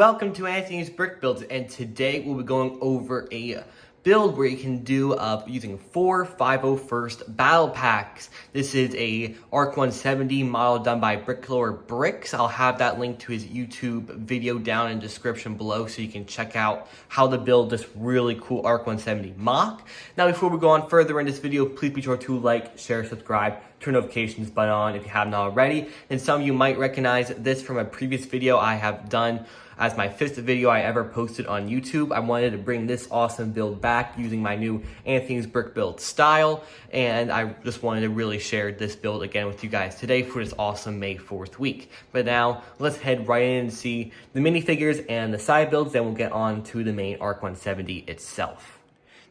welcome to Anthony's Brick Builds, and today we'll be going over a build where you can do using 4 501st battle packs. This is a ACR-170 model done by Bricoleur bricks. I'll have that link to his YouTube video down in the description below so you can check out how to build this really cool ACR-170 mock. Now before we go on further in this video, please be sure to like, share, subscribe, turn notifications button on if you haven't already. And some of you might recognize this from a previous video I have done as my 5th video I ever posted on YouTube. I wanted to bring this awesome build back using my new Anthony's Brick Build style, and I just wanted to really share this build again with you guys today for this awesome May 4th week. But now let's head right in and see the minifigures and the side builds, then we'll get on to the main ACR-170 itself.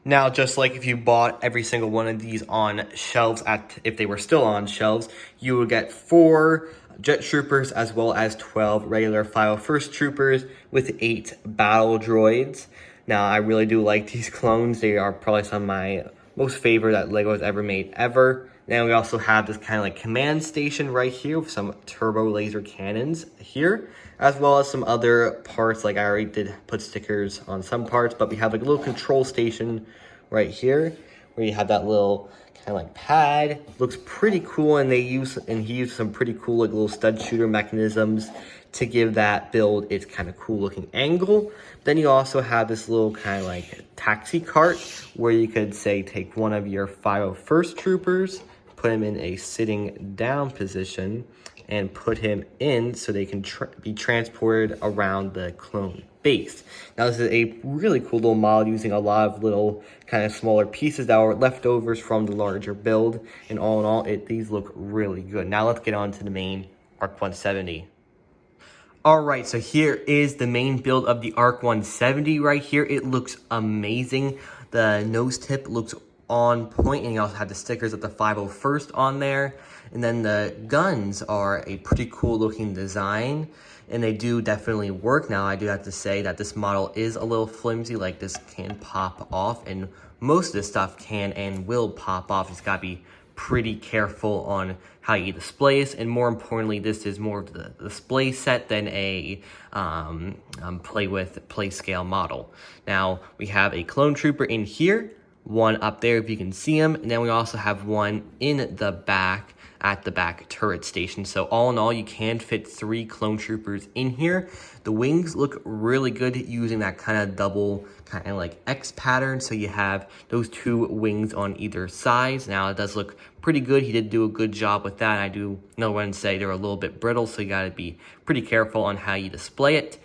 Now, just like if you bought every single one of these on shelves, if they were still on shelves, you would get 4 jet troopers as well as 12 regular 501st troopers with 8 battle droids. Now, I really do like these clones. They are probably some of my most favorite that LEGO has ever made ever. Then we also have this kind of like command station right here with some turbo laser cannons here, as well as some other parts. Like I already did put stickers on some parts, but we have like a little control station right here where you have that little kind of like pad. Looks pretty cool, and he used some pretty cool like little stud shooter mechanisms to give that build its kind of cool looking angle. Then you also have this little kind of like taxi cart where you could say take one of your 501st troopers, put him in a sitting down position, and put him in so they can be transported around the clone base. Now this is a really cool little model using a lot of little kind of smaller pieces that were leftovers from the larger build, and all in all these look really good. Now let's get on to the main ACR-170. Alright, so here is the main build of the ACR-170 right here. It looks amazing. The nose tip looks on point, and you also have the stickers of the 501st on there. And then the guns are a pretty cool looking design, and they do definitely work. Now I do have to say that this model is a little flimsy, like this can pop off, and most of this stuff can and will pop off. It's gotta be pretty careful on how you display this, and more importantly, this is more of the display set than a play scale model. Now we have a clone trooper in here, one up there if you can see him, and then we also have one in the back at the back turret station. So all in all, you can fit 3 clone troopers in here. The wings look really good using that kind of double kind of like X pattern. So you have those 2 wings on either side. Now it does look pretty good. He did do a good job with that. I do know when to say they're a little bit brittle, so you got to be pretty careful on how you display it.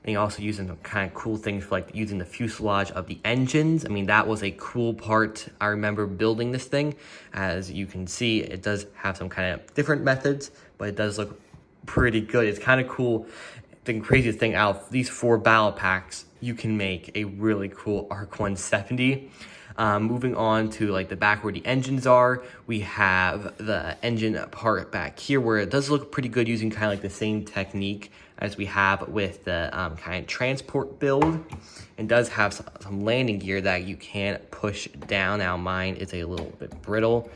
And you're also using some kind of cool things for like using the fuselage of the engines. I mean, that was a cool part. I remember building this thing. As you can see, it does have some kind of different methods, but it does look pretty good. It's kind of cool. The craziest thing, out of these 4 battle packs, you can make a really cool ACR-170. Moving on to like the back where the engines are, we have the engine part back here where it does look pretty good using kind of like the same technique as we have with the kind of transport build. It does have some landing gear that you can push down. Now mine is a little bit brittle,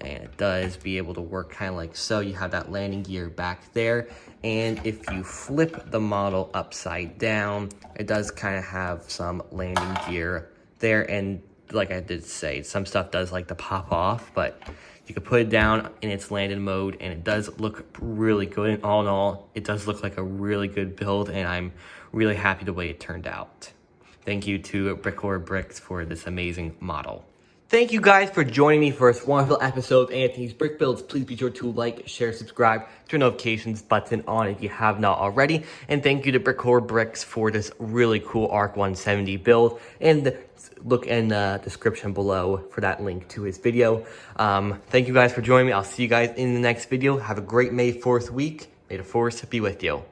and it does be able to work kind of like so. You have that landing gear back there, and if you flip the model upside down, it does kind of have some landing gear there. And like I did say, some stuff does like to pop off, but you can put it down in its landed mode, and it does look really good. And all in all, it does look like a really good build, and I'm really happy the way it turned out. Thank you to Bricoleur Bricks for this amazing model. Thank you guys for joining me for this wonderful episode of Anthony's Brick Builds. Please be sure to like, share, subscribe, turn notifications button on if you have not already. And thank you to Bricoleur Bricks for this really cool ACR-170 build. And look in the description below for that link to his video. Thank you guys for joining me. I'll see you guys in the next video. Have a great May 4th week. May the Force be with you.